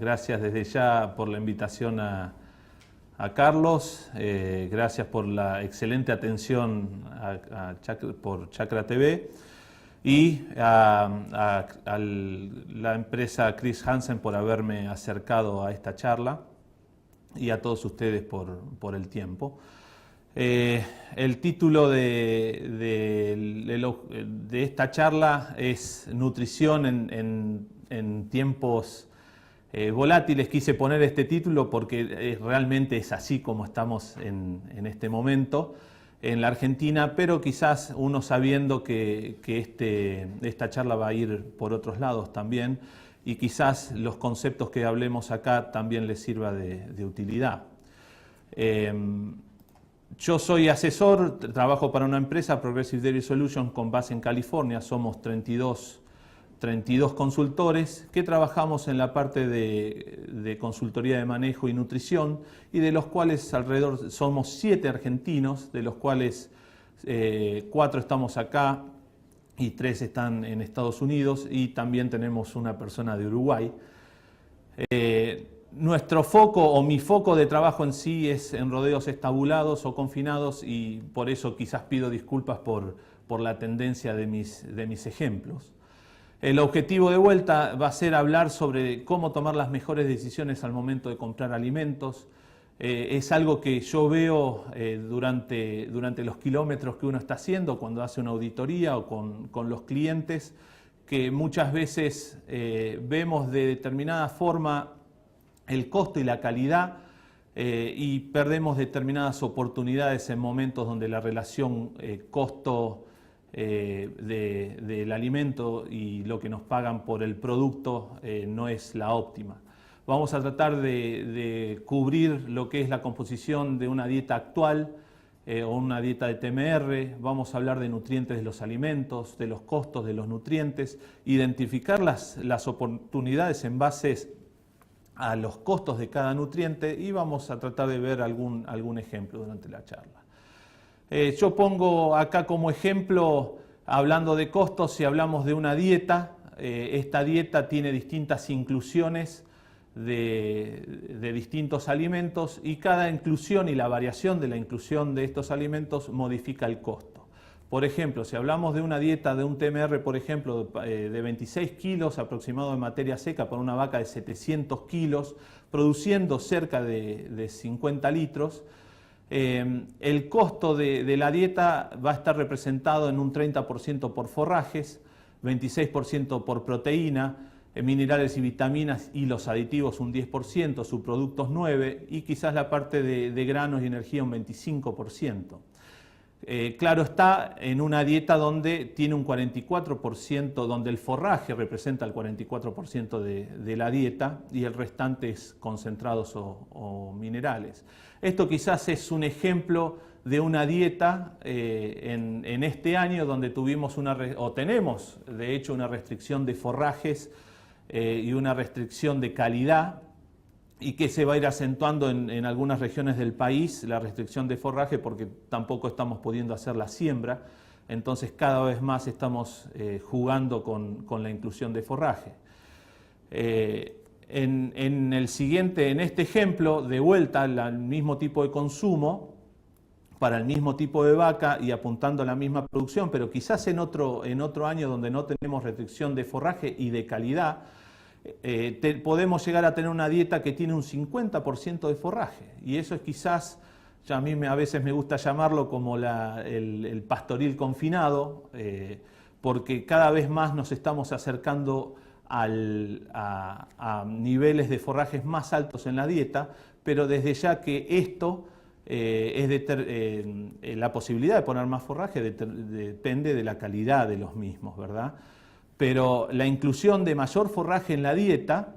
Gracias desde ya por la invitación a Carlos, gracias por la excelente atención por Chakra TV y a la empresa Chris Hansen por haberme acercado a esta charla y a todos ustedes por el tiempo. El título de esta charla es Nutrición en tiempos volátiles. Quise poner este título porque realmente es así como estamos en este momento en la Argentina, pero quizás uno sabiendo que esta charla va a ir por otros lados también y quizás los conceptos que hablemos acá también les sirva de utilidad. Yo soy asesor, trabajo para una empresa, Progressive Dairy Solutions, con base en California. Somos 32 consultores que trabajamos en la parte de consultoría de manejo y nutrición, y de los cuales alrededor somos 7 argentinos, de los cuales 4 estamos acá y 3 están en Estados Unidos, y también tenemos una persona de Uruguay. Nuestro foco o mi foco de trabajo en sí es en rodeos estabulados o confinados, y por eso quizás pido disculpas por la tendencia de mis ejemplos. El objetivo de vuelta va a ser hablar sobre cómo tomar las mejores decisiones al momento de comprar alimentos. Es algo que yo veo durante los kilómetros que uno está haciendo, cuando hace una auditoría o con los clientes, que muchas veces vemos de determinada forma el costo y la calidad y perdemos determinadas oportunidades en momentos donde la relación costo del alimento y lo que nos pagan por el producto no es la óptima. Vamos a tratar de cubrir lo que es la composición de una dieta actual o una dieta de TMR. Vamos a hablar de nutrientes de los alimentos, de los costos de los nutrientes, identificar las oportunidades en base a los costos de cada nutriente, y vamos a tratar de ver algún ejemplo durante la charla. Yo pongo acá como ejemplo, hablando de costos, si hablamos de una dieta, esta dieta tiene distintas inclusiones de distintos alimentos, y cada inclusión y la variación de la inclusión de estos alimentos modifica el costo. Por ejemplo, si hablamos de una dieta de un TMR, por ejemplo, de 26 kilos aproximado de materia seca para una vaca de 700 kilos, produciendo cerca de 50 litros, el costo de la dieta va a estar representado en un 30% por forrajes, 26% por proteína, minerales y vitaminas y los aditivos un 10%, subproductos 9%, y quizás la parte de granos y energía un 25%. Claro está, en una dieta donde tiene un 44%, donde el forraje representa el 44% de la dieta y el restante es concentrados o minerales. Esto quizás es un ejemplo de una dieta en este año donde tenemos de hecho una restricción de forrajes y una restricción de calidad, y que se va a ir acentuando en algunas regiones del país, la restricción de forraje, porque tampoco estamos pudiendo hacer la siembra. Entonces cada vez más estamos jugando con la inclusión de forraje. En este ejemplo, de vuelta al mismo tipo de consumo, para el mismo tipo de vaca y apuntando a la misma producción, pero quizás en otro año donde no tenemos restricción de forraje y de calidad, podemos llegar a tener una dieta que tiene un 50% de forraje, y eso es quizás, ya a mí a veces me gusta llamarlo como el pastoril confinado, porque cada vez más nos estamos acercando a niveles de forrajes más altos en la dieta, pero desde ya que esto la posibilidad de poner más forraje depende de la calidad de los mismos, ¿verdad? Pero la inclusión de mayor forraje en la dieta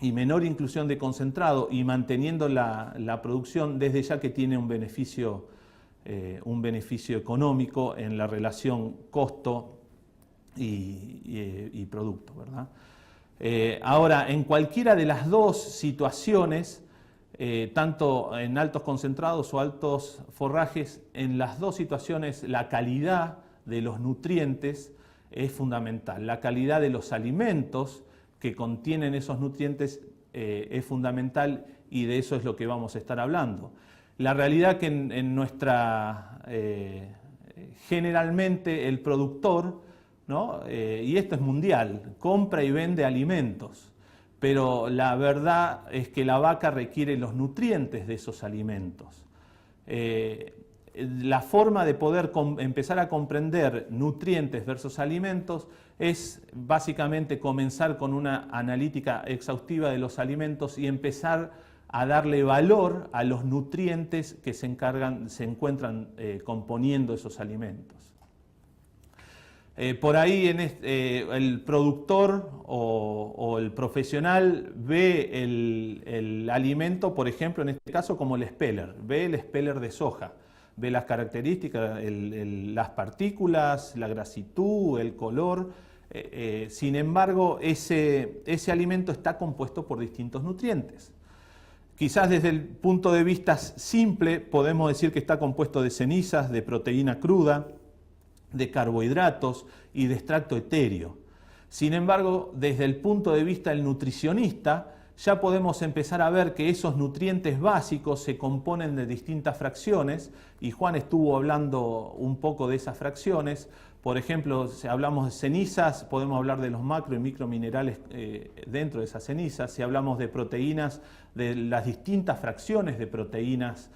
y menor inclusión de concentrado y manteniendo la producción, desde ya que tiene un beneficio económico en la relación costo y producto, ¿verdad? Ahora, en cualquiera de las dos situaciones, tanto en altos concentrados o altos forrajes, en las dos situaciones la calidad de los nutrientes es fundamental. La calidad de los alimentos que contienen esos nutrientes es fundamental y de eso es lo que vamos a estar hablando. La realidad que en nuestra, generalmente el productor, ¿no? Y esto es mundial, compra y vende alimentos, pero la verdad es que la vaca requiere los nutrientes de esos alimentos. La forma de poder empezar a comprender nutrientes versus alimentos es básicamente comenzar con una analítica exhaustiva de los alimentos y empezar a darle valor a los nutrientes que se encuentran componiendo esos alimentos. Por ahí el productor o el profesional ve el alimento, por ejemplo, en este caso como el speller, ve el speller de soja, ve las características, las partículas, la grasitud, el color. Sin embargo, ese alimento está compuesto por distintos nutrientes. Quizás desde el punto de vista simple podemos decir que está compuesto de cenizas, de proteína cruda, de carbohidratos y de extracto etéreo. Sin embargo, desde el punto de vista del nutricionista, ya podemos empezar a ver que esos nutrientes básicos se componen de distintas fracciones, y Juan estuvo hablando un poco de esas fracciones. Por ejemplo, si hablamos de cenizas, podemos hablar de los macro y microminerales dentro de esas cenizas. Si hablamos de proteínas, de las distintas fracciones de proteínas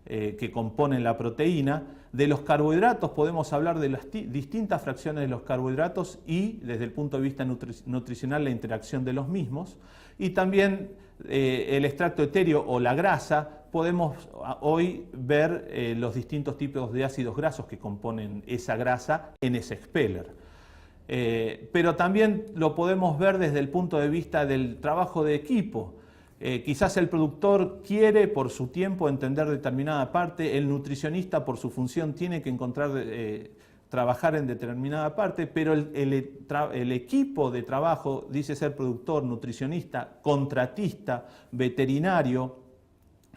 que componen la proteína. De los carbohidratos podemos hablar de las distintas fracciones de los carbohidratos y desde el punto de vista nutricional la interacción de los mismos. Y también el extracto etéreo o la grasa, podemos hoy ver los distintos tipos de ácidos grasos que componen esa grasa en ese expeller. Pero también lo podemos ver desde el punto de vista del trabajo de equipo. Quizás el productor quiere por su tiempo entender determinada parte, el nutricionista por su función tiene que trabajar en determinada parte, pero el equipo de trabajo dice ser productor, nutricionista, contratista, veterinario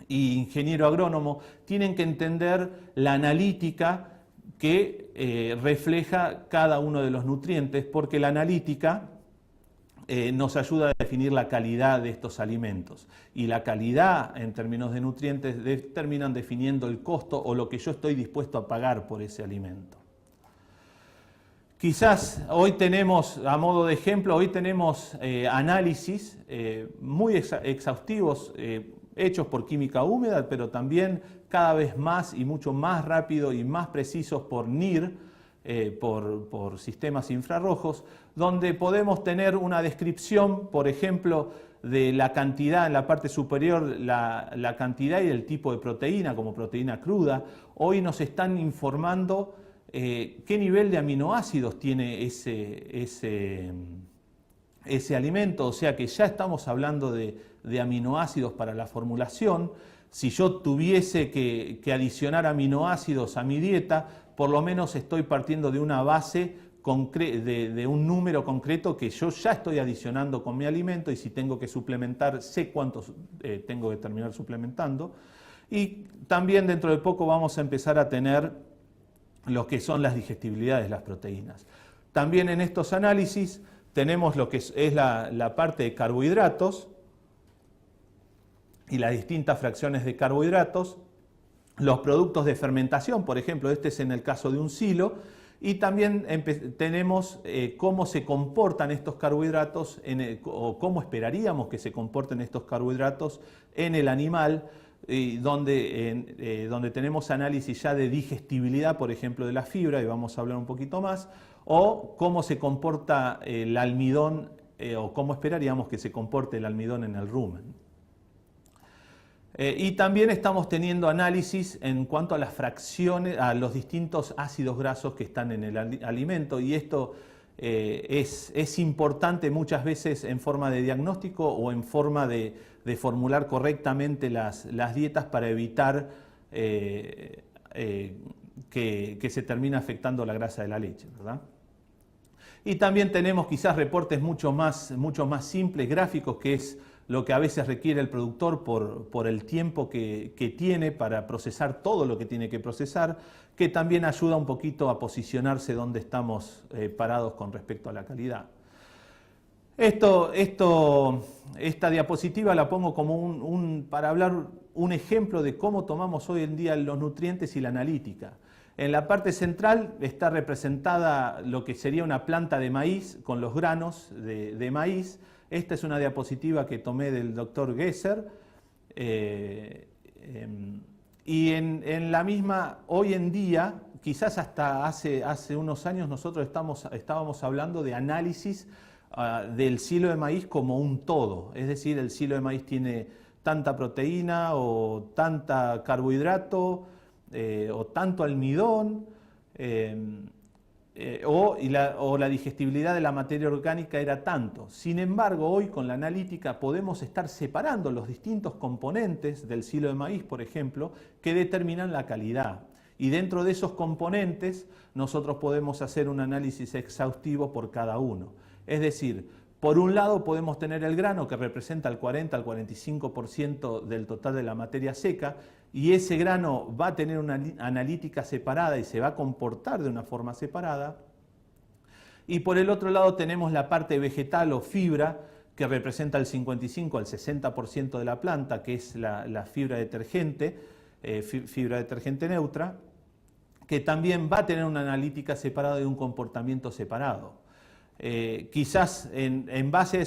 e ingeniero agrónomo, tienen que entender la analítica que refleja cada uno de los nutrientes, porque la analítica nos ayuda a definir la calidad de estos alimentos. Y la calidad en términos de nutrientes terminan definiendo el costo o lo que yo estoy dispuesto a pagar por ese alimento. Quizás hoy tenemos, a modo de ejemplo, hoy tenemos análisis muy exhaustivos hechos por química húmeda, pero también cada vez más y mucho más rápido y más precisos por NIR, por sistemas infrarrojos, donde podemos tener una descripción, por ejemplo, de la cantidad en la parte superior, la cantidad y el tipo de proteína, como proteína cruda. Hoy nos están informando qué nivel de aminoácidos tiene ese alimento, o sea que ya estamos hablando de aminoácidos para la formulación. Si yo tuviese que adicionar aminoácidos a mi dieta, por lo menos estoy partiendo de una base de un número concreto que yo ya estoy adicionando con mi alimento, y si tengo que suplementar, sé cuántos tengo que terminar suplementando. Y también dentro de poco vamos a empezar a tener lo que son las digestibilidades de las proteínas. También en estos análisis tenemos lo que es la parte de carbohidratos y las distintas fracciones de carbohidratos, los productos de fermentación, por ejemplo, este es en el caso de un silo, y también tenemos cómo se comportan estos carbohidratos o cómo esperaríamos que se comporten estos carbohidratos en el animal, donde tenemos análisis ya de digestibilidad, por ejemplo, de la fibra, y vamos a hablar un poquito más, o cómo se comporta el almidón, o cómo esperaríamos que se comporte el almidón en el rumen. Y también estamos teniendo análisis en cuanto a las fracciones, a los distintos ácidos grasos que están en el alimento, y esto es importante muchas veces en forma de diagnóstico o en forma de formular correctamente las dietas para evitar que se termine afectando la grasa de la leche, ¿verdad? Y también tenemos quizás reportes mucho más simples, gráficos, que es lo que a veces requiere el productor por el tiempo que tiene para procesar todo lo que tiene que procesar, que también ayuda un poquito a posicionarse donde estamos parados con respecto a la calidad. Esta diapositiva la pongo como para hablar un ejemplo de cómo tomamos hoy en día los nutrientes y la analítica. En la parte central está representada lo que sería una planta de maíz con los granos de maíz. Esta es una diapositiva que tomé del doctor Gesser. Y en la misma, hoy en día, quizás hasta hace unos años nosotros estábamos hablando de análisis del silo de maíz como un todo. Es decir, el silo de maíz tiene tanta proteína o tanta carbohidrato o tanto almidón o la digestibilidad de la materia orgánica era tanto. Sin embargo, hoy con la analítica podemos estar separando los distintos componentes del silo de maíz, por ejemplo, que determinan la calidad. Y dentro de esos componentes nosotros podemos hacer un análisis exhaustivo por cada uno. Es decir, por un lado podemos tener el grano que representa el 40 al 45% del total de la materia seca y ese grano va a tener una analítica separada y se va a comportar de una forma separada. Y por el otro lado tenemos la parte vegetal o fibra que representa el 55 al 60% de la planta, que es la fibra detergente neutra, que también va a tener una analítica separada y un comportamiento separado. Quizás en base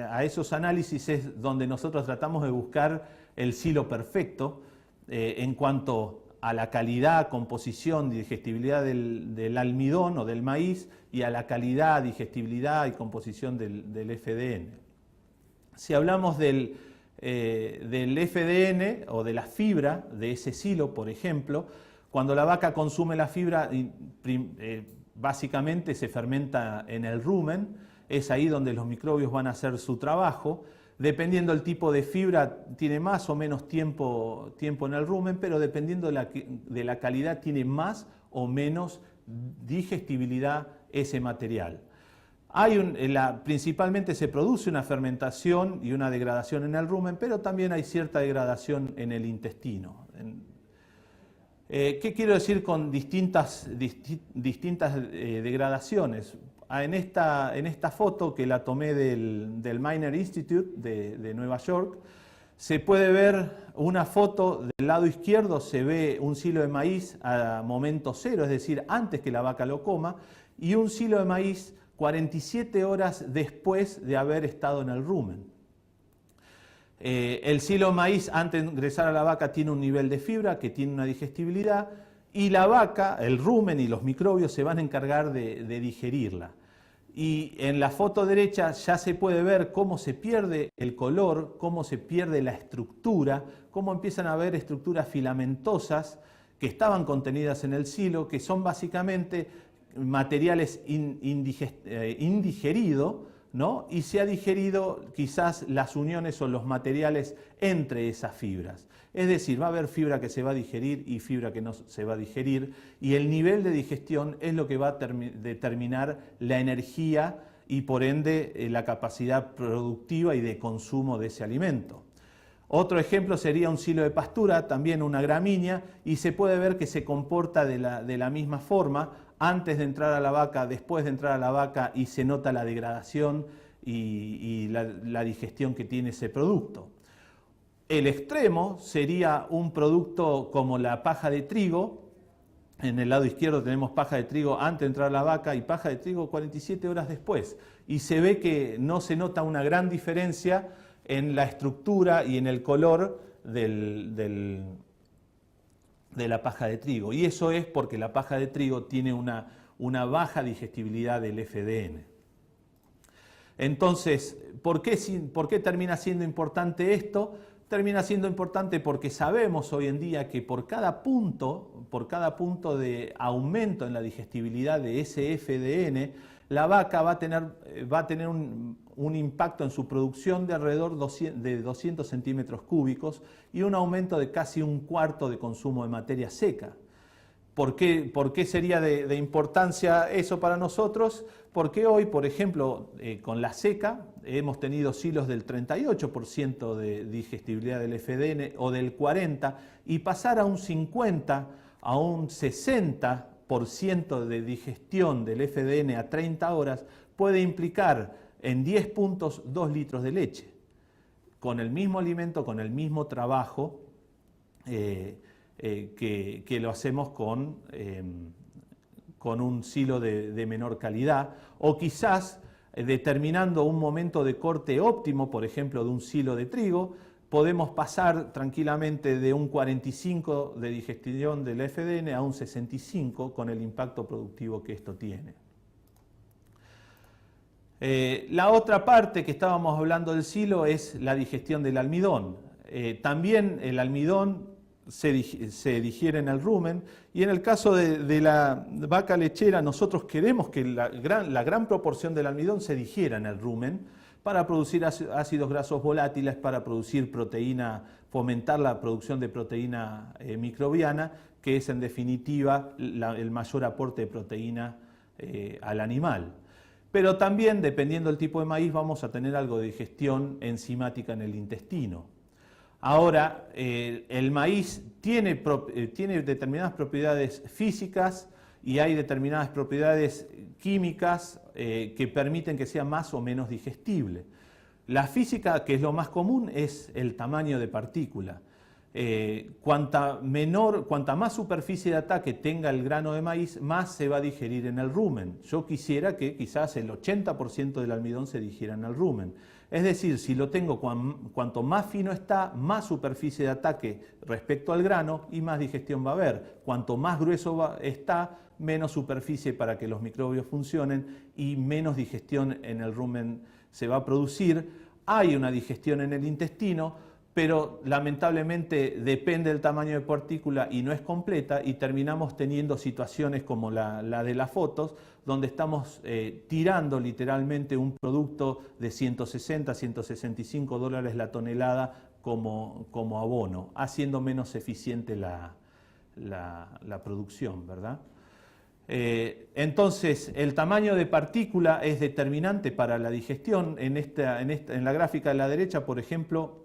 a esos análisis es donde nosotros tratamos de buscar el silo perfecto en cuanto a la calidad, composición y digestibilidad del almidón o del maíz y a la calidad, digestibilidad y composición del FDN. Si hablamos del FDN o de la fibra de ese silo, por ejemplo, cuando la vaca consume la fibra, básicamente se fermenta en el rumen, es ahí donde los microbios van a hacer su trabajo. Dependiendo del tipo de fibra, tiene más o menos tiempo en el rumen, pero dependiendo de la calidad, tiene más o menos digestibilidad ese material. Principalmente se produce una fermentación y una degradación en el rumen, pero también hay cierta degradación en el intestino. ¿Qué quiero decir con distintas degradaciones? En esta foto que la tomé del Miner Institute de Nueva York, se puede ver una foto del lado izquierdo, se ve un silo de maíz a momento cero, es decir, antes que la vaca lo coma, y un silo de maíz 47 horas después de haber estado en el rumen. El silo de maíz antes de ingresar a la vaca tiene un nivel de fibra que tiene una digestibilidad y la vaca, el rumen y los microbios se van a encargar de digerirla. Y en la foto derecha ya se puede ver cómo se pierde el color, cómo se pierde la estructura, cómo empiezan a haber estructuras filamentosas que estaban contenidas en el silo, que son básicamente materiales indigeridos, ¿no? Y se ha digerido quizás las uniones o los materiales entre esas fibras. Es decir, va a haber fibra que se va a digerir y fibra que no se va a digerir, y el nivel de digestión es lo que va a determinar la energía y por ende la capacidad productiva y de consumo de ese alimento. Otro ejemplo sería un silo de pastura, también una gramínea, y se puede ver que se comporta de la misma forma antes de entrar a la vaca, después de entrar a la vaca, y se nota la degradación y la digestión que tiene ese producto. El extremo sería un producto como la paja de trigo. En el lado izquierdo tenemos paja de trigo antes de entrar a la vaca y paja de trigo 47 horas después. Y se ve que no se nota una gran diferencia en la estructura y en el color de la paja de trigo. Y eso es porque la paja de trigo tiene una baja digestibilidad del FDN. Entonces, ¿por qué termina siendo importante esto? Termina siendo importante porque sabemos hoy en día que por cada punto de aumento en la digestibilidad de ese FDN, la vaca va a tener un impacto en su producción de alrededor de 200 centímetros cúbicos y un aumento de casi un cuarto de consumo de materia seca. ¿Por qué sería de importancia eso para nosotros? Porque hoy, por ejemplo, con la seca hemos tenido silos del 38% de digestibilidad del FDN o del 40%, y pasar a un 50%, a un 60% de digestión del FDN a 30 horas puede implicar en 10 puntos 2 litros de leche, con el mismo alimento, con el mismo trabajo que lo hacemos con un silo de menor calidad, o quizás determinando un momento de corte óptimo, por ejemplo, de un silo de trigo, podemos pasar tranquilamente de un 45 de digestión del FDN a un 65 con el impacto productivo que esto tiene. La otra parte que estábamos hablando del silo es la digestión del almidón. También el almidón se digiere en el rumen, y en el caso de la vaca lechera nosotros queremos que la gran proporción del almidón se digiera en el rumen para producir ácidos grasos volátiles, para producir proteína, fomentar la producción de proteína microbiana, que es en definitiva el mayor aporte de proteína al animal. Pero también, dependiendo del tipo de maíz, vamos a tener algo de digestión enzimática en el intestino. Ahora, el maíz tiene determinadas propiedades físicas y hay determinadas propiedades químicas que permiten que sea más o menos digestible. La física, que es lo más común, es el tamaño de partícula. Cuanta más superficie de ataque tenga el grano de maíz, más se va a digerir en el rumen. Yo quisiera que quizás el 80% del almidón se digiera en el rumen. Es decir, si lo tengo, cuanto más fino está, más superficie de ataque respecto al grano y más digestión va a haber. Cuanto más grueso está, menos superficie para que los microbios funcionen y menos digestión en el rumen se va a producir. Hay una digestión en el intestino, pero lamentablemente depende del tamaño de partícula y no es completa, y terminamos teniendo situaciones como la de las fotos, donde estamos tirando literalmente un producto de 160, 165 dólares la tonelada como abono, haciendo menos eficiente la producción, ¿verdad? Entonces, el tamaño de partícula es determinante para la digestión. En la gráfica de la derecha, por ejemplo,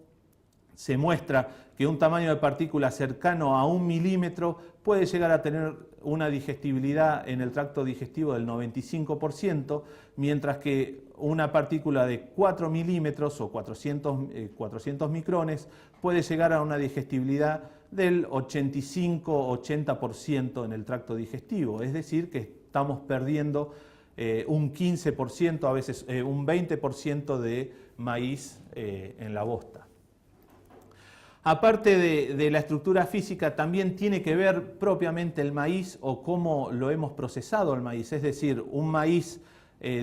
se muestra que un tamaño de partícula cercano a 1 milímetro puede llegar a tener una digestibilidad en el tracto digestivo del 95%, mientras que una partícula de 4 milímetros o 400 micrones puede llegar a una digestibilidad del 85-80% en el tracto digestivo. Es decir, que estamos perdiendo un 15%, a veces un 20% de maíz en la bosta. Aparte de la estructura física, también tiene que ver propiamente el maíz o cómo lo hemos procesado el maíz. Es decir, un maíz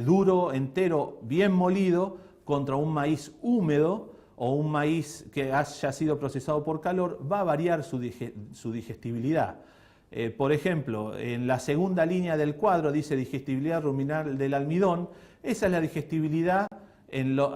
duro, entero, bien molido, contra un maíz húmedo o un maíz que haya sido procesado por calor, va a variar su digestibilidad. Por ejemplo, en la segunda línea del cuadro dice digestibilidad ruminal del almidón. Esa es la digestibilidad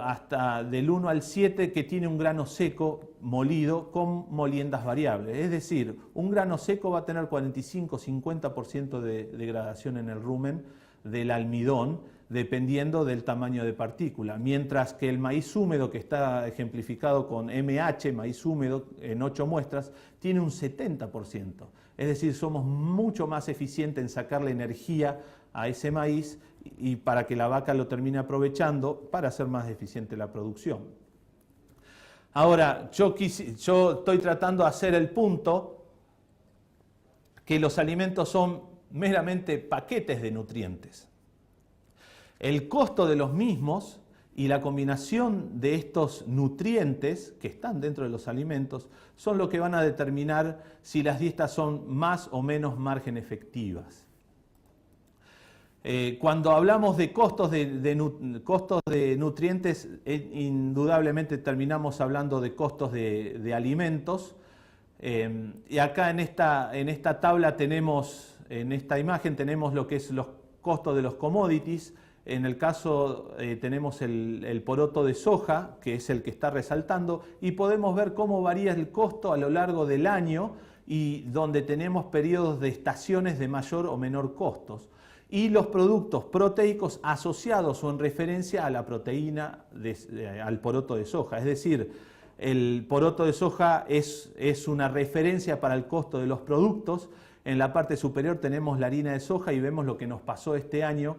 hasta del 1 al 7 que tiene un grano seco molido con moliendas variables. Es decir, un grano seco va a tener 45-50% de degradación en el rumen del almidón, dependiendo del tamaño de partícula, mientras que el maíz húmedo, que está ejemplificado con MH, maíz húmedo, en 8 muestras, tiene un 70%. Es decir, somos mucho más eficientes en sacarle energía a ese maíz y para que la vaca lo termine aprovechando para hacer más eficiente la producción. Ahora, yo estoy tratando de hacer el punto que los alimentos son meramente paquetes de nutrientes. El costo de los mismos y la combinación de estos nutrientes que están dentro de los alimentos son lo que van a determinar si las dietas son más o menos margen efectivas. Cuando hablamos de costos de nutrientes, indudablemente terminamos hablando de costos de alimentos. Y acá en esta tabla tenemos, en esta imagen tenemos lo que es los costos de los commodities. En el caso tenemos el poroto de soja, que es el que está resaltando, y podemos ver cómo varía el costo a lo largo del año y donde tenemos periodos de estaciones de mayor o menor costos. Y los productos proteicos asociados o en referencia a la proteína, al poroto de soja. Es decir, el poroto de soja es una referencia para el costo de los productos. En la parte superior tenemos la harina de soja y vemos lo que nos pasó este año.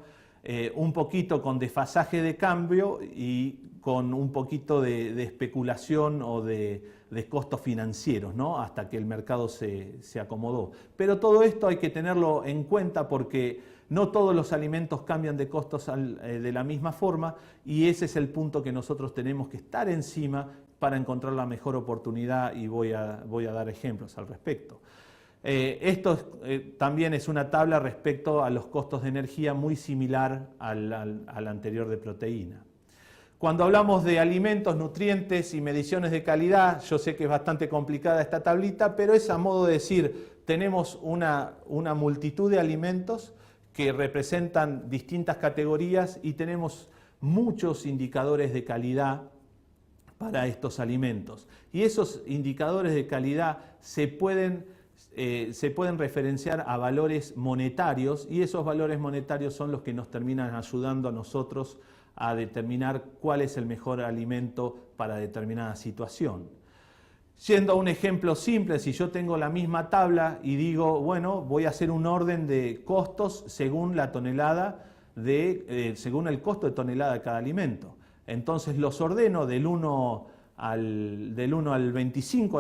un poquito con desfasaje de cambio y con un poquito de especulación o de costos financieros, ¿no? Hasta que el mercado se acomodó. Pero todo esto hay que tenerlo en cuenta porque no todos los alimentos cambian de costos de la misma forma, y ese es el punto que nosotros tenemos que estar encima para encontrar la mejor oportunidad, y voy a dar ejemplos al respecto. Esto también es una tabla respecto a los costos de energía muy similar al anterior de proteína. Cuando hablamos de alimentos, nutrientes y mediciones de calidad, yo sé que es bastante complicada esta tablita, pero es a modo de decir, tenemos una multitud de alimentos que representan distintas categorías y tenemos muchos indicadores de calidad para estos alimentos. Y esos indicadores de calidad se pueden referenciar a valores monetarios, y esos valores monetarios son los que nos terminan ayudando a nosotros a determinar cuál es el mejor alimento para determinada situación. Yendo a un ejemplo simple, si yo tengo la misma tabla y digo, bueno, voy a hacer un orden de costos según la tonelada según el costo de tonelada de cada alimento. Entonces los ordeno del 1 al 25,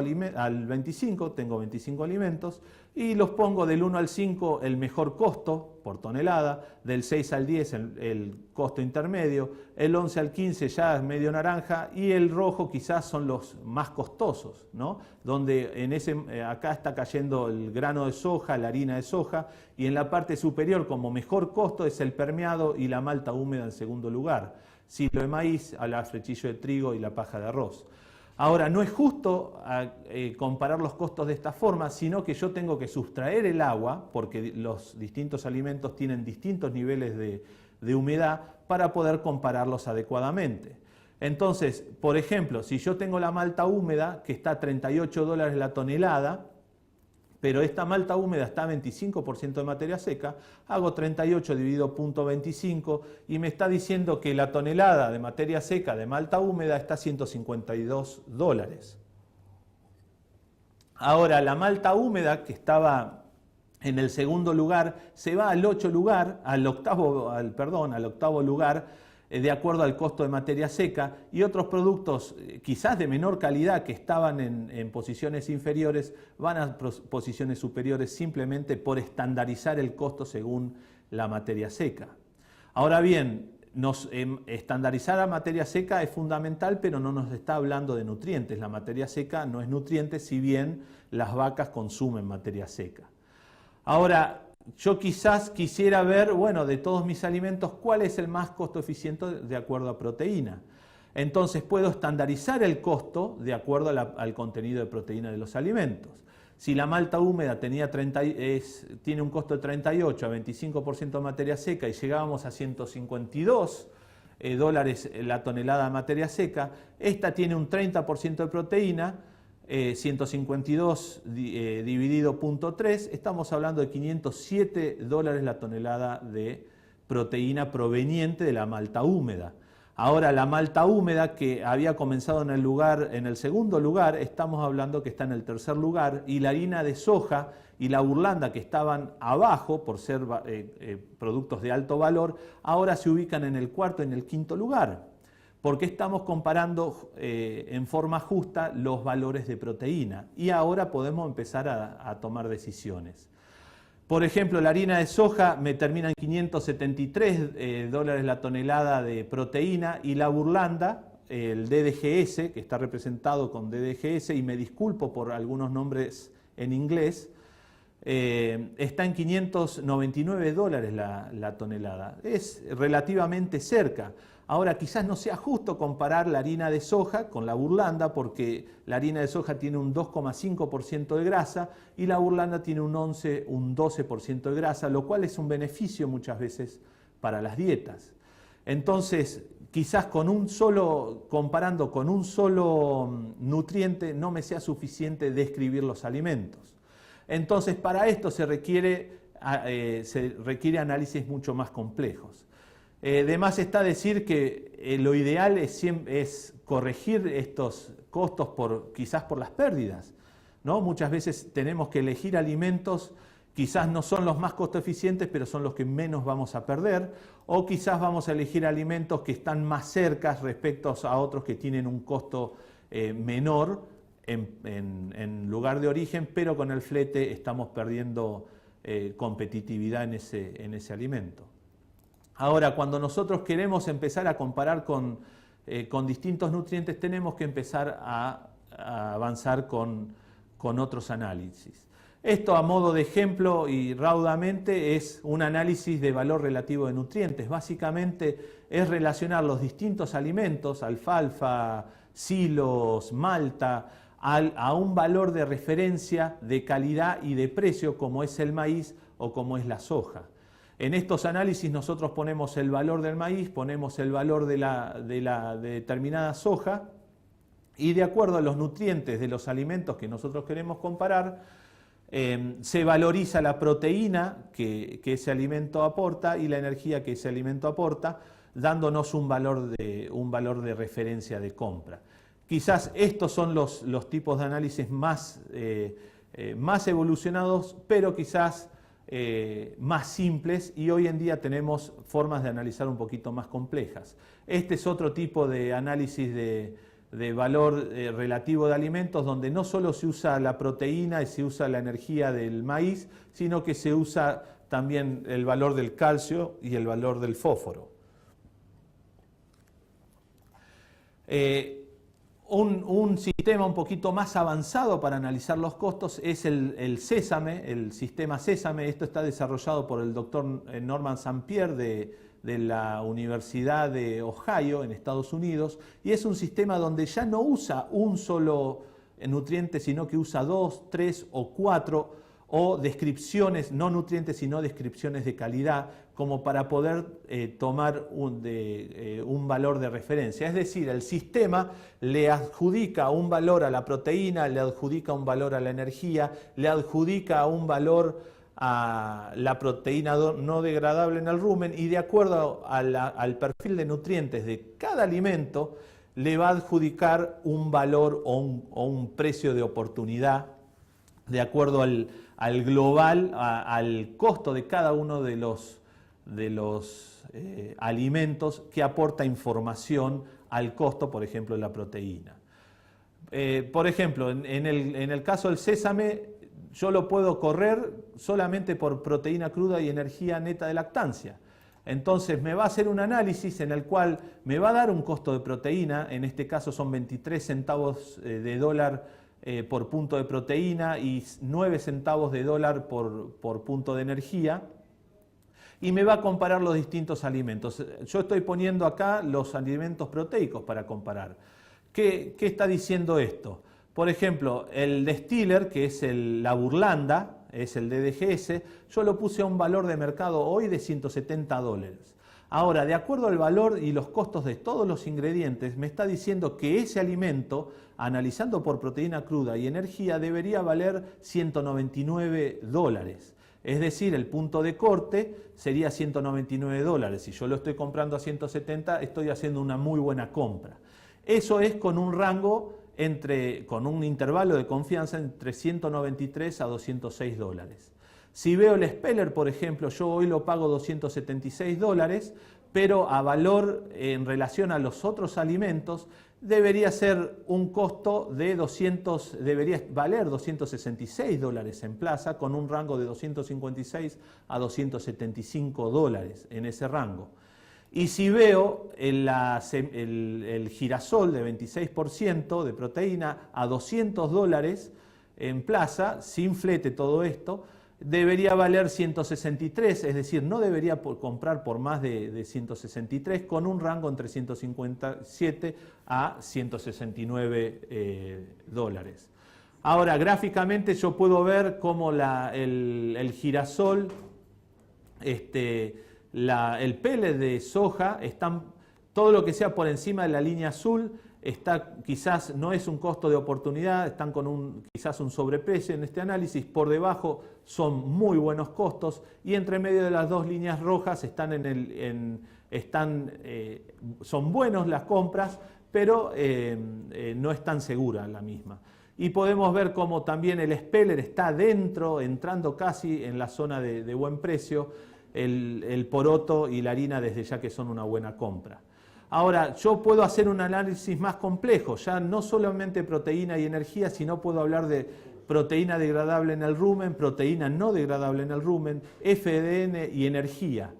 tengo 25 alimentos, y los pongo del 1 al 5 el mejor costo por tonelada, del 6 al 10 el costo intermedio, el 11 al 15 ya es medio naranja, y el rojo quizás son los más costosos, ¿no? Donde acá está cayendo el grano de soja, la harina de soja, y en la parte superior como mejor costo es el permeado y la malta húmeda en segundo lugar. Silo de maíz, alfrechillo de trigo y la paja de arroz. Ahora, no es justo comparar los costos de esta forma, sino que yo tengo que sustraer el agua, porque los distintos alimentos tienen distintos niveles de humedad, para poder compararlos adecuadamente. Entonces, por ejemplo, si yo tengo la malta húmeda, que está a $38 la tonelada, pero esta malta húmeda está a 25% de materia seca, hago 38 dividido .25 y me está diciendo que la tonelada de materia seca de malta húmeda está a $152. Ahora, la malta húmeda, que estaba en el segundo lugar, se va al octavo lugar, de acuerdo al costo de materia seca, y otros productos quizás de menor calidad que estaban en posiciones inferiores van a posiciones superiores simplemente por estandarizar el costo según la materia seca. Ahora bien, estandarizar la materia seca es fundamental, pero no nos está hablando de nutrientes. La materia seca no es nutriente, si bien las vacas consumen materia seca. Ahora, yo quizás quisiera ver, bueno, de todos mis alimentos, cuál es el más costo eficiente de acuerdo a proteína. Entonces puedo estandarizar el costo de acuerdo al contenido de proteína de los alimentos. Si la malta húmeda tiene un costo de 38 a 25% de materia seca y llegábamos a $152 la tonelada de materia seca, esta tiene un 30% de proteína, 152 dividido .3, estamos hablando de $507 la tonelada de proteína proveniente de la malta húmeda. Ahora, la malta húmeda, que había comenzado en el segundo lugar, estamos hablando que está en el tercer lugar, y la harina de soja y la burlanda, que estaban abajo por ser productos de alto valor, ahora se ubican en el cuarto y en el quinto lugar, porque estamos comparando en forma justa los valores de proteína, y ahora podemos empezar a tomar decisiones. Por ejemplo, la harina de soja me termina en $573 la tonelada de proteína, y la burlanda, el DDGS, que está representado con DDGS, y me disculpo por algunos nombres en inglés, está en $599 la tonelada. Es relativamente cerca. Ahora, quizás no sea justo comparar la harina de soja con la burlanda, porque la harina de soja tiene un 2,5% de grasa y la burlanda tiene un 12% de grasa, lo cual es un beneficio muchas veces para las dietas. Entonces, quizás comparando con un solo nutriente no me sea suficiente describir los alimentos. Entonces, para esto se requiere análisis mucho más complejos. De más está decir que lo ideal es corregir estos costos quizás por las pérdidas, ¿no? Muchas veces tenemos que elegir alimentos Quizás no son los más costo eficientes, pero son los que menos vamos a perder, o quizás vamos a elegir alimentos que están más cerca respecto a otros que tienen un costo menor en lugar de origen, pero con el flete estamos perdiendo competitividad en ese alimento. Ahora, cuando nosotros queremos empezar a comparar con distintos nutrientes, tenemos que empezar a avanzar con otros análisis. Esto, a modo de ejemplo y raudamente, es un análisis de valor relativo de nutrientes. Básicamente es relacionar los distintos alimentos, alfalfa, silos, malta, a un valor de referencia de calidad y de precio, como es el maíz o como es la soja. En estos análisis nosotros ponemos el valor del maíz, ponemos el valor de determinada soja, y de acuerdo a los nutrientes de los alimentos que nosotros queremos comparar, se valoriza la proteína que ese alimento aporta y la energía que ese alimento aporta, dándonos un valor de referencia de compra. Quizás estos son los tipos de análisis más evolucionados, pero quizás más simples, y hoy en día tenemos formas de analizar un poquito más complejas. Este es otro tipo de análisis de valor relativo de alimentos, donde no solo se usa la proteína y se usa la energía del maíz, sino que se usa también el valor del calcio y el valor del fósforo. Un sistema un poquito más avanzado para analizar los costos es el Sésame, el sistema Sésame. Esto está desarrollado por el doctor Norman St. Pierre de la Universidad de Ohio en Estados Unidos, y es un sistema donde ya no usa un solo nutriente, sino que usa 2, 3 o 4 o descripciones, no nutrientes, sino descripciones de calidad, como para poder tomar un valor de referencia. Es decir, el sistema le adjudica un valor a la proteína, le adjudica un valor a la energía, le adjudica un valor a la proteína no degradable en el rumen, y de acuerdo al perfil de nutrientes de cada alimento, le va a adjudicar un valor o un precio de oportunidad de acuerdo al global, al costo de cada uno de los alimentos que aporta información al costo, por ejemplo, de la proteína. Por ejemplo, en el caso del sésame, yo lo puedo correr solamente por proteína cruda y energía neta de lactancia. Entonces me va a hacer un análisis en el cual me va a dar un costo de proteína, en este caso son 23 centavos de dólar por punto de proteína y 9 centavos de dólar por punto de energía, y me va a comparar los distintos alimentos. Yo estoy poniendo acá los alimentos proteicos para comparar. ¿Qué está diciendo esto? Por ejemplo, el destiller, que es la burlanda, es el DDGS, yo lo puse a un valor de mercado hoy de 170 dólares. Ahora, de acuerdo al valor y los costos de todos los ingredientes, me está diciendo que ese alimento, analizando por proteína cruda y energía, debería valer 199 dólares. Es decir, el punto de corte sería 199 dólares. Si yo lo estoy comprando a 170, estoy haciendo una muy buena compra. Eso es con un rango con un intervalo de confianza entre 193 a 206 dólares. Si veo el Speller, por ejemplo, yo hoy lo pago 276 dólares, pero a valor en relación a los otros alimentos debería ser un costo de debería valer 266 dólares en plaza, con un rango de 256 a 275 dólares en ese rango. Y si veo el girasol de 26% de proteína a 200 dólares en plaza, sin flete todo esto, debería valer 163, es decir, no debería comprar por más de 163, con un rango entre 157 a 169 dólares. Ahora, gráficamente yo puedo ver cómo el girasol, el pellet de soja, todo lo que sea por encima de la línea azul, quizás no es un costo de oportunidad, están con quizás un sobreprecio en este análisis. Por debajo son muy buenos costos, y entre medio de las dos líneas rojas son buenos las compras, pero no es tan segura la misma. Y podemos ver cómo también el speller está dentro, entrando casi en la zona de buen precio, el poroto y la harina desde ya que son una buena compra. Ahora, yo puedo hacer un análisis más complejo, ya no solamente proteína y energía, sino puedo hablar de proteína degradable en el rumen, proteína no degradable en el rumen, FDN y energía.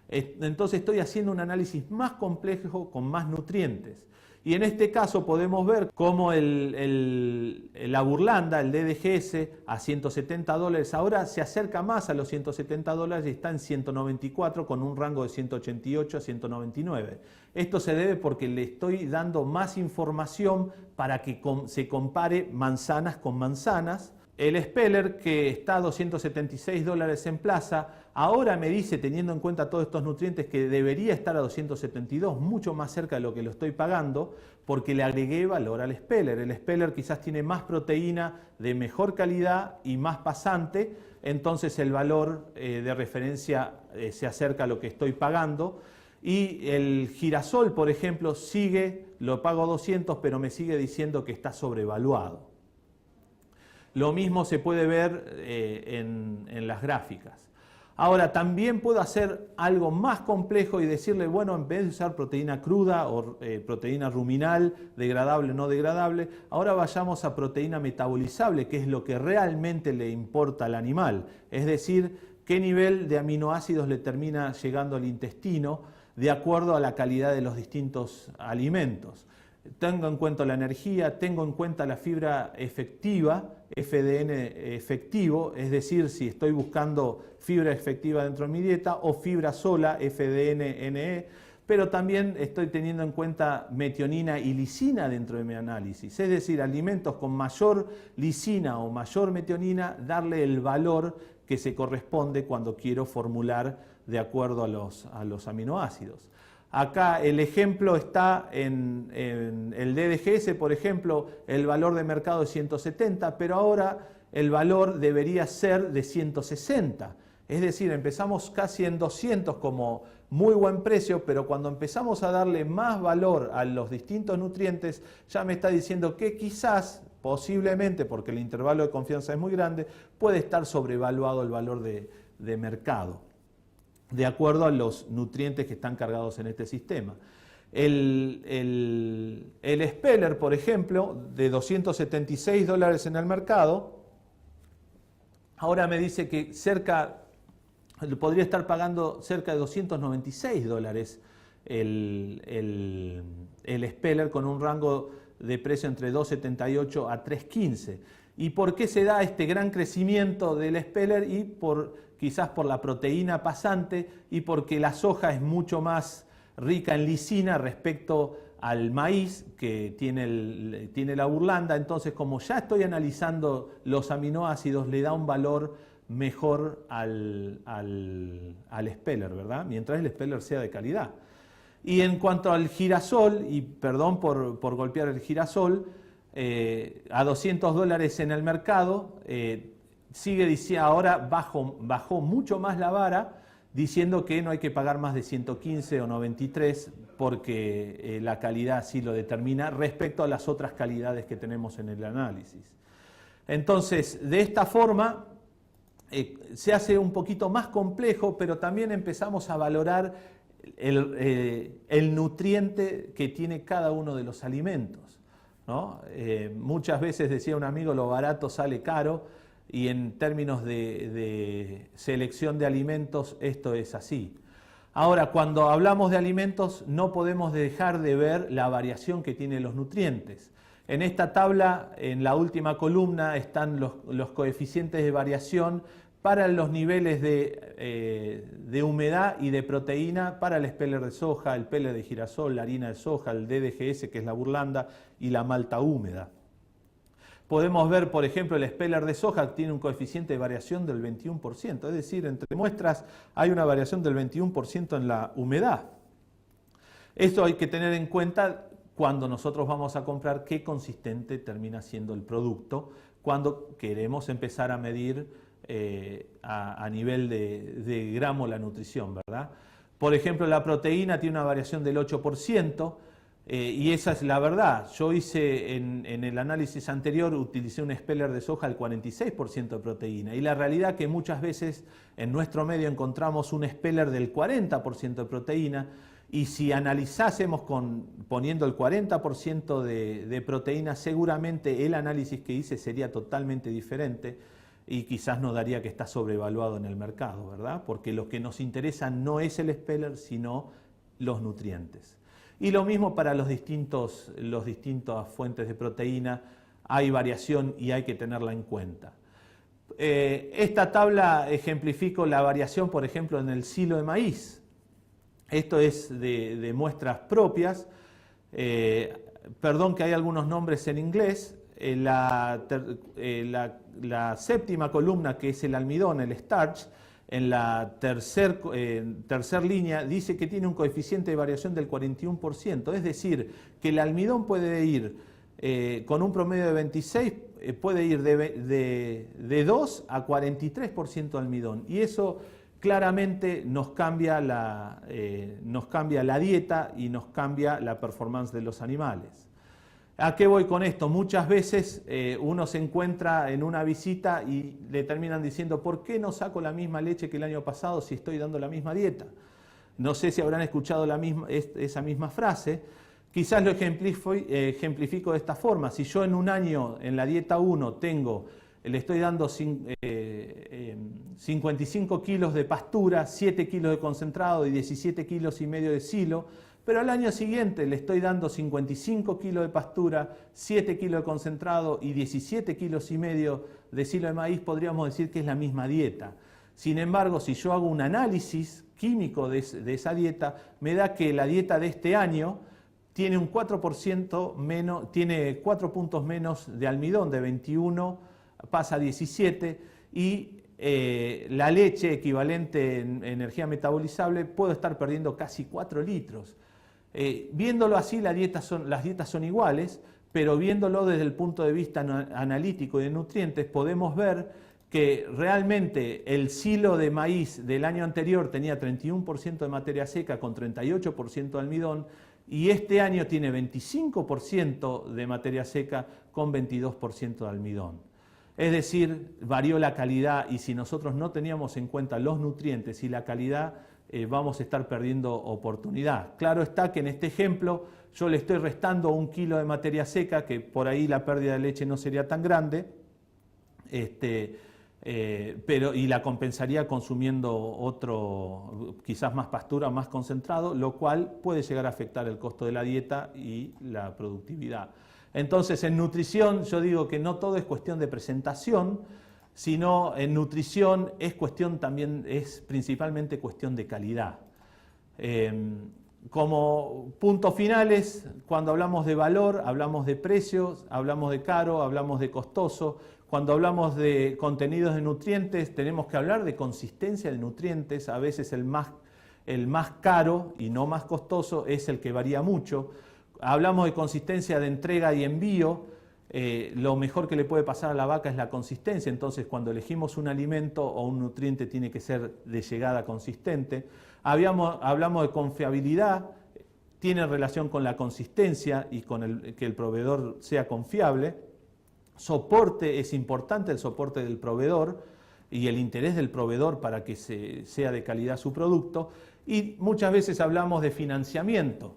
Entonces estoy haciendo un análisis más complejo con más nutrientes. Y en este caso podemos ver cómo la burlanda, el DDGS, a $170, ahora se acerca más a los $170 y está en 194 con un rango de 188 a 199. Esto se debe porque le estoy dando más información para que se compare manzanas con manzanas. El speller, que está a $276 en plaza, ahora me dice, teniendo en cuenta todos estos nutrientes, que debería estar a 272, mucho más cerca de lo que lo estoy pagando, porque le agregué valor al speller. El speller quizás tiene más proteína de mejor calidad y más pasante, entonces el valor de referencia se acerca a lo que estoy pagando. Y el girasol, por ejemplo, lo pago 200, pero me sigue diciendo que está sobrevaluado. Lo mismo se puede ver en las gráficas. Ahora, también puedo hacer algo más complejo y decirle, bueno, en vez de usar proteína cruda o proteína ruminal, degradable o no degradable, ahora vayamos a proteína metabolizable, que es lo que realmente le importa al animal. Es decir, qué nivel de aminoácidos le termina llegando al intestino de acuerdo a la calidad de los distintos alimentos. Tengo en cuenta la energía, tengo en cuenta la fibra efectiva, FDN efectivo, es decir, si estoy buscando fibra efectiva dentro de mi dieta o fibra sola, FDN-NE, pero también estoy teniendo en cuenta metionina y lisina dentro de mi análisis, es decir, alimentos con mayor lisina o mayor metionina, darle el valor que se corresponde cuando quiero formular de acuerdo a los aminoácidos. Acá el ejemplo está en el DDGS, por ejemplo, el valor de mercado es 170, pero ahora el valor debería ser de 160. Es decir, empezamos casi en 200 como muy buen precio, pero cuando empezamos a darle más valor a los distintos nutrientes, ya me está diciendo que quizás, posiblemente, porque el intervalo de confianza es muy grande, puede estar sobrevaluado el valor de mercado, de acuerdo a los nutrientes que están cargados en este sistema. El speller, por ejemplo, de $276 en el mercado, ahora me dice que podría estar pagando cerca de $296 el speller, con un rango de precio entre 2.78 a 3.15. ¿Y por qué se da este gran crecimiento del speller? Y quizás por la proteína pasante y porque la soja es mucho más rica en lisina respecto al maíz que tiene la burlanda. Entonces, como ya estoy analizando los aminoácidos, le da un valor mejor al speller, ¿verdad? Mientras el speller sea de calidad. Y en cuanto al girasol, y perdón por golpear el girasol, a $200 en el mercado, sigue diciendo, ahora bajó mucho más la vara, diciendo que no hay que pagar más de 115 o 93 porque la calidad así lo determina respecto a las otras calidades que tenemos en el análisis. Entonces, de esta forma se hace un poquito más complejo, pero también empezamos a valorar el nutriente que tiene cada uno de los alimentos, ¿no? Muchas veces decía un amigo, lo barato sale caro, y en términos de selección de alimentos esto es así. Ahora, cuando hablamos de alimentos no podemos dejar de ver la variación que tienen los nutrientes. En esta tabla, en la última columna, están los coeficientes de variación para los niveles de humedad y de proteína para el speller de soja, el pellet de girasol, la harina de soja, el DDGS, que es la burlanda, y la malta húmeda. Podemos ver, por ejemplo, el speller de soja que tiene un coeficiente de variación del 21%, es decir, entre muestras hay una variación del 21% en la humedad. Esto hay que tener en cuenta cuando nosotros vamos a comprar qué consistente termina siendo el producto, cuando queremos empezar a medir a nivel de gramo la nutrición, ¿verdad? Por ejemplo, la proteína tiene una variación del 8%, Y esa es la verdad. Yo hice en el análisis anterior, utilicé un speller de soja al 46% de proteína. Y la realidad que muchas veces en nuestro medio encontramos un speller del 40% de proteína. Y si analizásemos poniendo el 40% de proteína, seguramente el análisis que hice sería totalmente diferente y quizás nos daría que está sobrevaluado en el mercado, ¿verdad? Porque lo que nos interesa no es el speller, sino los nutrientes. Y lo mismo para los distintas fuentes de proteína, hay variación y hay que tenerla en cuenta. Esta tabla ejemplifico la variación, por ejemplo, en el silo de maíz. Esto es de muestras propias. Perdón que hay algunos nombres en inglés. La séptima columna, que es el almidón, el starch, en la tercer línea dice que tiene un coeficiente de variación del 41%, es decir, que el almidón puede ir con un promedio de 26, puede ir de 2 a 43% de almidón, y eso claramente nos cambia la dieta y nos cambia la performance de los animales. ¿A qué voy con esto? Muchas veces uno se encuentra en una visita y le terminan diciendo, ¿por qué no saco la misma leche que el año pasado si estoy dando la misma dieta? No sé si habrán escuchado esa misma frase. Quizás lo ejemplifico de esta forma. Si yo en un año, en la dieta 1, le estoy dando 55 kilos de pastura, 7 kilos de concentrado y 17 kilos y medio de silo, pero al año siguiente le estoy dando 55 kilos de pastura, 7 kilos de concentrado y 17 kilos y medio de silo de maíz, podríamos decir que es la misma dieta. Sin embargo, si yo hago un análisis químico de esa dieta, me da que la dieta de este año tiene un 4% menos, tiene 4 puntos menos de almidón, de 21 pasa a 17, y la leche equivalente en energía metabolizable puedo estar perdiendo casi 4 litros. Viéndolo así, las dietas son iguales, pero viéndolo desde el punto de vista analítico y de nutrientes, podemos ver que realmente el silo de maíz del año anterior tenía 31% de materia seca con 38% de almidón, y este año tiene 25% de materia seca con 22% de almidón. Es decir, varió la calidad, y si nosotros no teníamos en cuenta los nutrientes y la calidad, vamos a estar perdiendo oportunidad. Claro está que en este ejemplo yo le estoy restando 1 kilo de materia seca, que por ahí la pérdida de leche no sería tan grande, y la compensaría consumiendo otro, quizás más pastura, más concentrado, lo cual puede llegar a afectar el costo de la dieta y la productividad. Entonces, en nutrición yo digo que no todo es cuestión de presentación, sino en nutrición es principalmente cuestión de calidad. Como puntos finales, cuando hablamos de valor, hablamos de precios, hablamos de caro, hablamos de costoso. Cuando hablamos de contenidos de nutrientes, tenemos que hablar de consistencia de nutrientes. A veces el más caro y no más costoso es el que varía mucho. Hablamos de consistencia de entrega y envío. Lo mejor que le puede pasar a la vaca es la consistencia, entonces cuando elegimos un alimento o un nutriente tiene que ser de llegada consistente. Hablamos de confiabilidad, tiene relación con la consistencia y con que el proveedor sea confiable. Soporte, es importante el soporte del proveedor y el interés del proveedor para que sea de calidad su producto. Y muchas veces hablamos de financiamiento.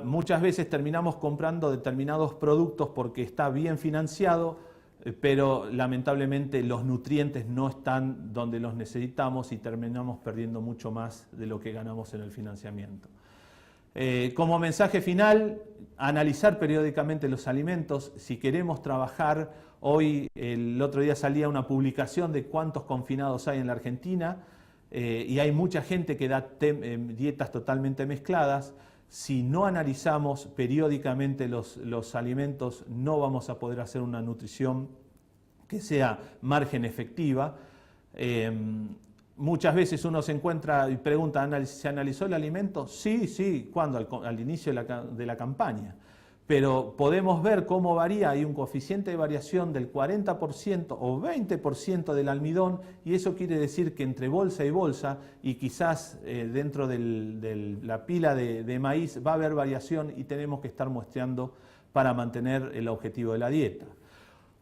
Muchas veces terminamos comprando determinados productos porque está bien financiado, pero lamentablemente los nutrientes no están donde los necesitamos y terminamos perdiendo mucho más de lo que ganamos en el financiamiento. Como mensaje final, analizar periódicamente los alimentos. Si queremos trabajar, el otro día salía una publicación de cuántos confinados hay en la Argentina, y hay mucha gente que da dietas totalmente mezcladas. Si no analizamos periódicamente los alimentos, no vamos a poder hacer una nutrición que sea margen efectiva. Muchas veces uno se encuentra y pregunta, ¿se analizó el alimento? Sí, ¿cuándo? Al inicio de la campaña. pero podemos ver cómo varía, hay un coeficiente de variación del 40% o 20% del almidón, y eso quiere decir que entre bolsa y bolsa, y quizás dentro de la pila de maíz va a haber variación y tenemos que estar muestreando para mantener el objetivo de la dieta.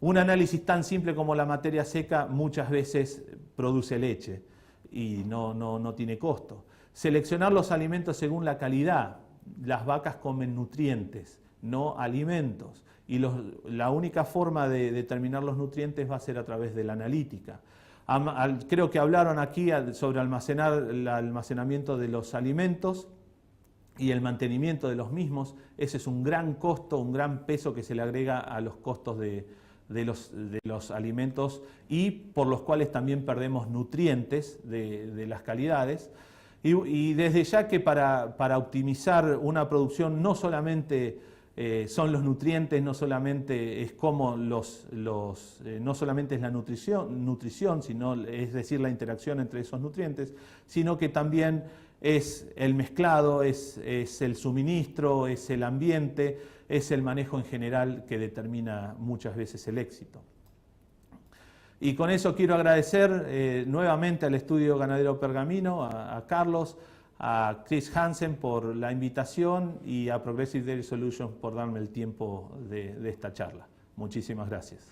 Un análisis tan simple como la materia seca muchas veces produce leche y no tiene costo. Seleccionar los alimentos según la calidad. Las vacas comen nutrientes, no alimentos. Y la única forma de determinar los nutrientes va a ser a través de la analítica. Creo que hablaron aquí sobre el almacenamiento de los alimentos y el mantenimiento de los mismos. Ese es un gran costo, un gran peso que se le agrega a los costos de los alimentos y por los cuales también perdemos nutrientes de las calidades. Y desde ya que para optimizar una producción no solamente son los nutrientes, no solamente es como no solamente es la nutrición, sino es decir, la interacción entre esos nutrientes, sino que también es el mezclado, es el suministro, es el ambiente, es el manejo en general que determina muchas veces el éxito. Y con eso quiero agradecer nuevamente al Estudio Ganadero Pergamino, a Carlos, a Chris Hansen por la invitación y a Progressive Dairy Solutions por darme el tiempo de esta charla. Muchísimas gracias.